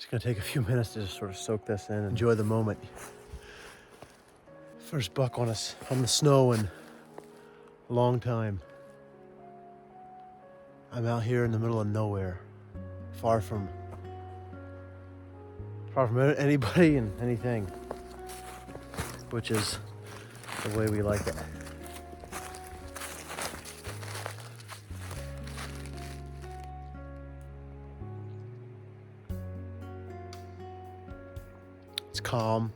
It's gonna take a few minutes to just sort of soak this in and enjoy the moment. First buck on us on the snow in a long time. I'm out here in the middle of nowhere, far from anybody and anything, which is the way we like it. It's calm.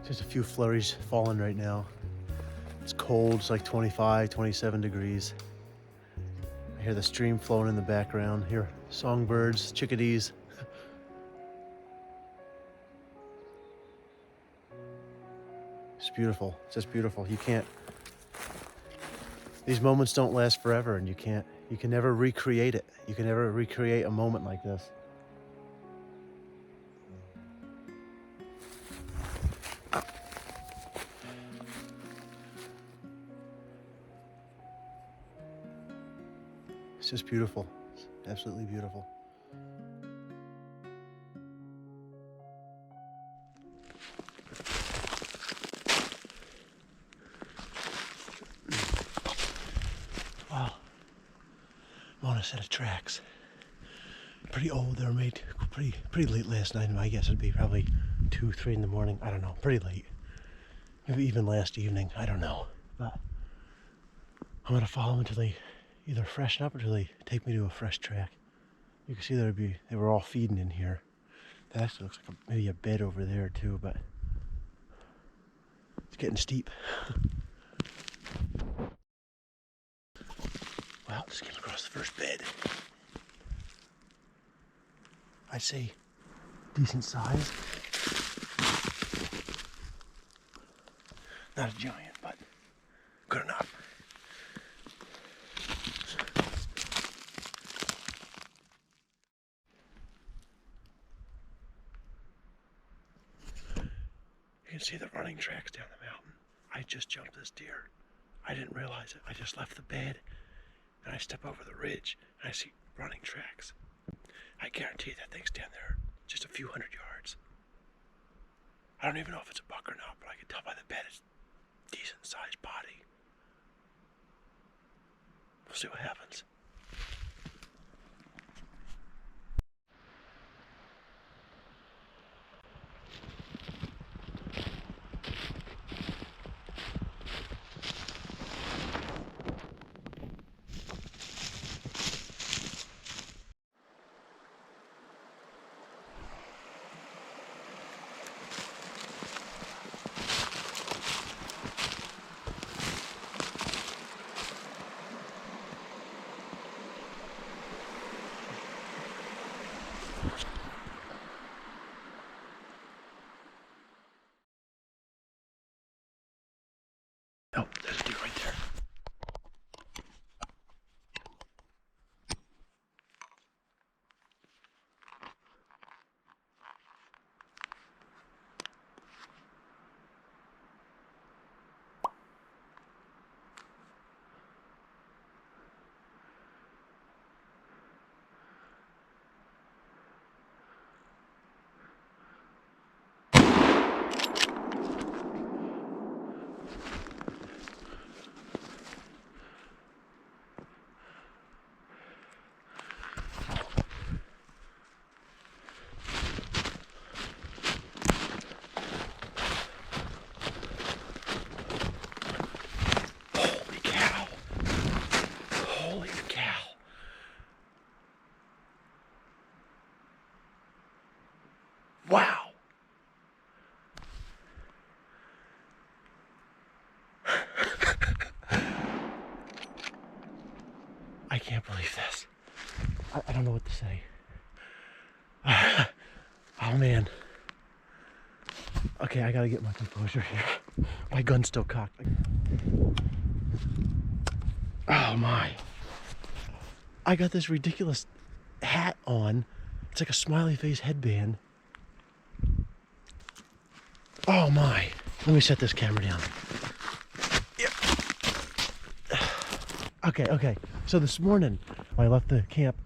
Just a few flurries falling right now. It's cold, it's like 25, 27 degrees. I hear the stream flowing in the background. Hear songbirds, chickadees. It's beautiful, it's just beautiful. These moments don't last forever, and you can never recreate it. You can never recreate a moment like this. It's just beautiful. It's absolutely beautiful. Wow. I'm on a set of tracks. Pretty old. They were made pretty late last night. I guess it'd be probably 2, 3 in the morning. I don't know. Pretty late. Maybe even last evening. I don't know. But I'm gonna follow them until they either freshen up or until they take me to a fresh track. You can see they were all feeding in here. That actually looks like maybe a bed over there too, but it's getting steep. Well, just came across the first bed. I'd say decent size. Not a giant, but good enough. You can see the running tracks down the mountain. I just jumped this deer. I didn't realize it. I just left the bed and I step over the ridge and I see running tracks. I guarantee that thing's down there just a few hundred yards. I don't even know if it's a buck or not, but I can tell by the bed it's a decent sized body. We'll see what happens. Oh, there's a deer right there. Wow. I can't believe this. I don't know what to say. Oh man. Okay, I gotta get my composure here. My gun's still cocked. Oh my. I got this ridiculous hat on. It's like a smiley face headband. Oh my. Let me set this camera down. Yep. Okay. So this morning I left the camp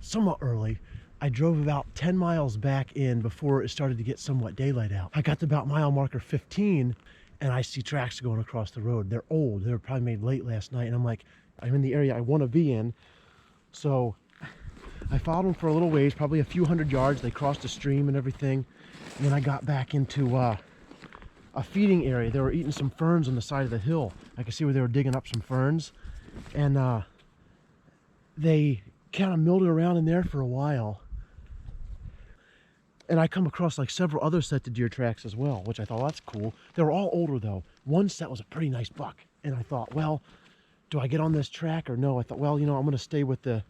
somewhat early. I drove about 10 miles back in before it started to get somewhat daylight out. I got to about mile marker 15 and I see tracks going across the road. They're old. They were probably made late last night. And I'm like, I'm in the area I want to be in. So I followed them for a little ways, probably a few hundred yards. They crossed a stream and everything. And then I got back into a feeding area. They were eating some ferns on the side of the hill. I could see where they were digging up some ferns. And they kind of milled around in there for a while. And I come across like several other sets of deer tracks as well, which I thought, well, that's cool. They were all older though. One set was a pretty nice buck. And I thought, well, do I get on this track or no? I thought, well, you know, I'm going to stay with the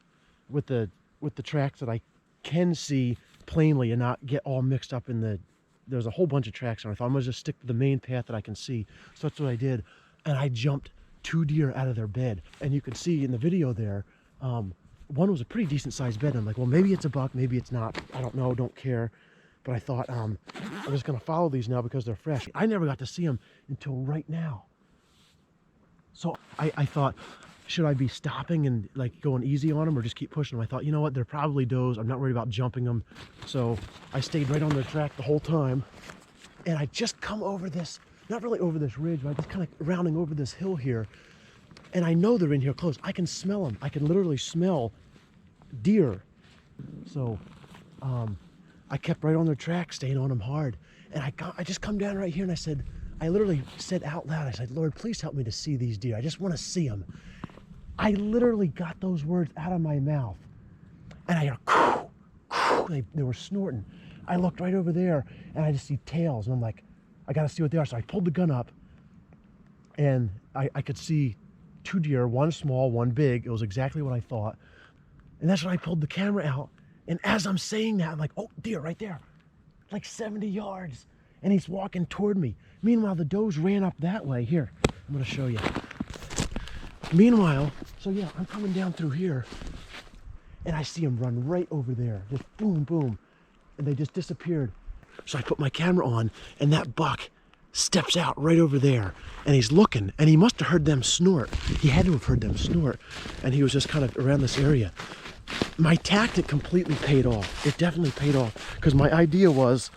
tracks that I can see plainly and not get all mixed up in the, there's a whole bunch of tracks and I thought I'm going to just stick to the main path that I can see. So that's what I did. And I jumped 2 deer out of their bed. And you can see in the video there, one was a pretty decent sized bed. I'm like, well, maybe it's a buck, maybe it's not. I don't know, don't care. But I thought, I'm just going to follow these now because they're fresh. I never got to see them until right now. So I thought, should I be stopping and like going easy on them or just keep pushing them? I thought, you know what, they're probably does. I'm not worried about jumping them. So I stayed right on their track the whole time. And I just come over this, not really over this ridge, but I just kind of rounding over this hill here. And I know they're in here close. I can smell them. I can literally smell deer. So I kept right on their track, staying on them hard. And I just come down right here and I literally said out loud, I said, Lord, please help me to see these deer. I just want to see them. I literally got those words out of my mouth. And I hear, they were snorting. I looked right over there and I just see tails. And I'm like, I got to see what they are. So I pulled the gun up and I could see 2 deer, one small, one big. It was exactly what I thought. And that's when I pulled the camera out. And as I'm saying that, I'm like, oh, deer right there, like 70 yards. And he's walking toward me. Meanwhile, the does ran up that way. Here, I'm going to show you. Meanwhile, so yeah, I'm coming down through here and I see him run right over there. Just boom, boom. And they just disappeared. So I put my camera on and that buck steps out right over there and he's looking and he must have heard them snort. He had to have heard them snort and he was just kind of around this area. My tactic completely paid off. It definitely paid off because my idea was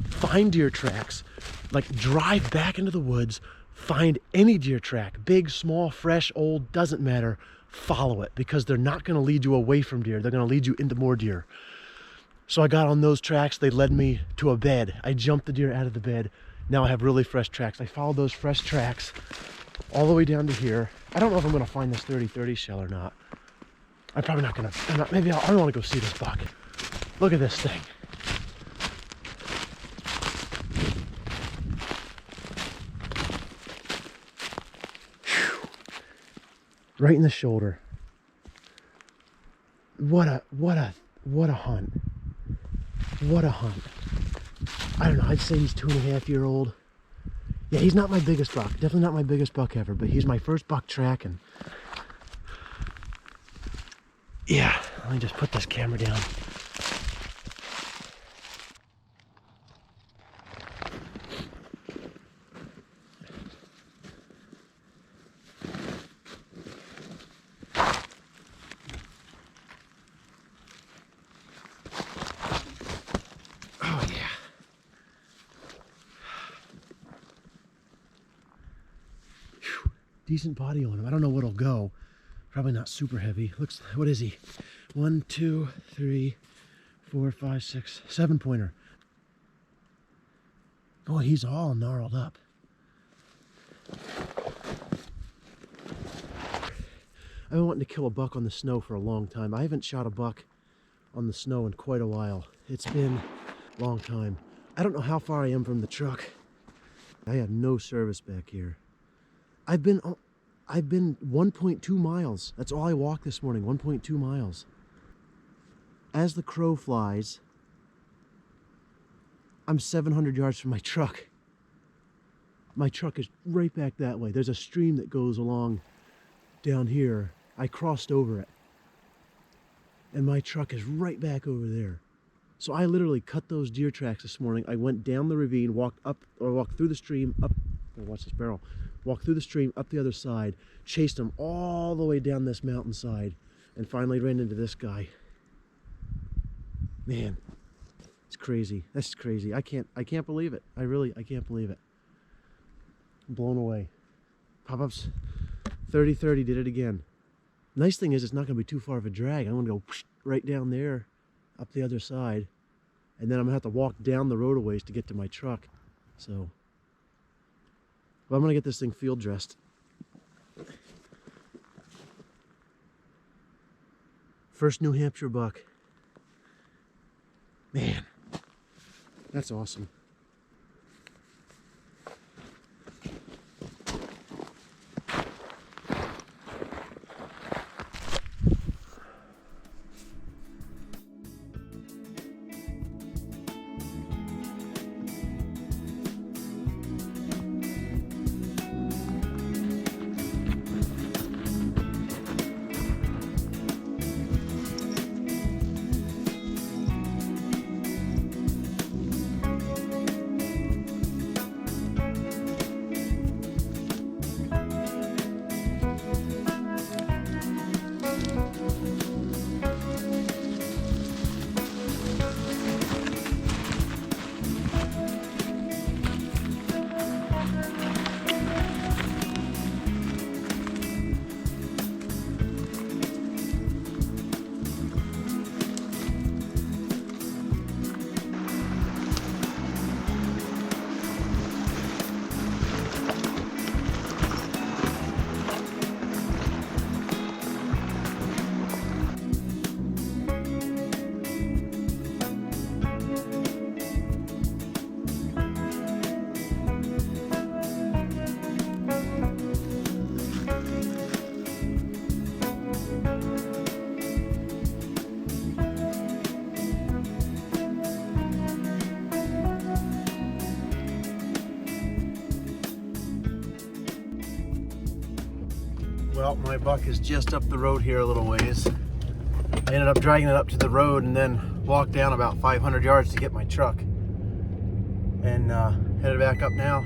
find deer tracks, like drive back into the woods, find any deer track, big, small, fresh, old, doesn't matter, follow it because they're not going to lead you away from deer. They're going to lead you into more deer. So I got on those tracks. They led me to a bed. I jumped the deer out of the bed. Now I have really fresh tracks. I followed those fresh tracks all the way down to here. I don't know if I'm going to find this 30-30 shell or not. I'm probably not going to. Maybe I want to go see this buck. Look at this thing. Whew. Right in the shoulder. What a hunt. What a hunt. I don't know, I'd say he's 2.5-year-old. Yeah, he's not my biggest buck. Definitely not my biggest buck ever, but he's my first buck tracking. Yeah, let me just put this camera down. Oh yeah. Whew. Decent body on him. I don't know what'll go. Probably not super heavy. Looks, what is he? 1, 2, 3, 4, 5, 6, 7-pointer. Boy, he's all gnarled up. I've been wanting to kill a buck on the snow for a long time. I haven't shot a buck on the snow in quite a while. It's been a long time. I don't know how far I am from the truck. I have no service back here. I've been 1.2 miles. That's all I walked this morning, 1.2 miles. As the crow flies, I'm 700 yards from my truck. My truck is right back that way. There's a stream that goes along down here. I crossed over it. And my truck is right back over there. So I literally cut those deer tracks this morning. I went down the ravine, walked through the stream, up, watch this barrel. Walked through the stream, up the other side, chased him all the way down this mountainside, and finally ran into this guy. Man, it's crazy. That's crazy. I can't believe it. I can't believe it. I'm blown away. Pop-ups 30-30 did it again. Nice thing is it's not going to be too far of a drag. I'm going to go right down there, up the other side, and then I'm going to have to walk down the road a ways to get to my truck. So, well, I'm going to get this thing field dressed. First New Hampshire buck. Man, that's awesome. Well, my buck is just up the road here a little ways. I ended up dragging it up to the road and then walked down about 500 yards to get my truck. And headed back up now.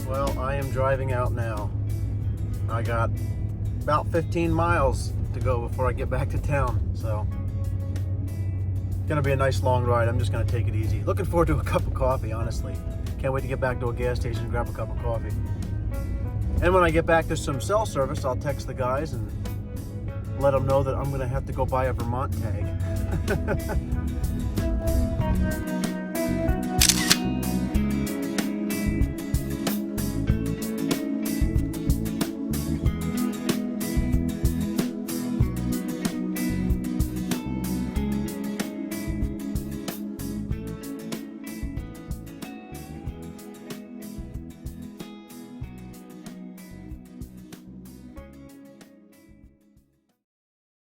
Well, I am driving out now. I got about 15 miles to go before I get back to town, so it's gonna be a nice long ride. I'm just gonna take it easy. Looking forward to a cup of coffee, honestly. Can't wait to get back to a gas station and grab a cup of coffee. And when I get back to some cell service, I'll text the guys and let them know that I'm gonna have to go buy a Vermont tag.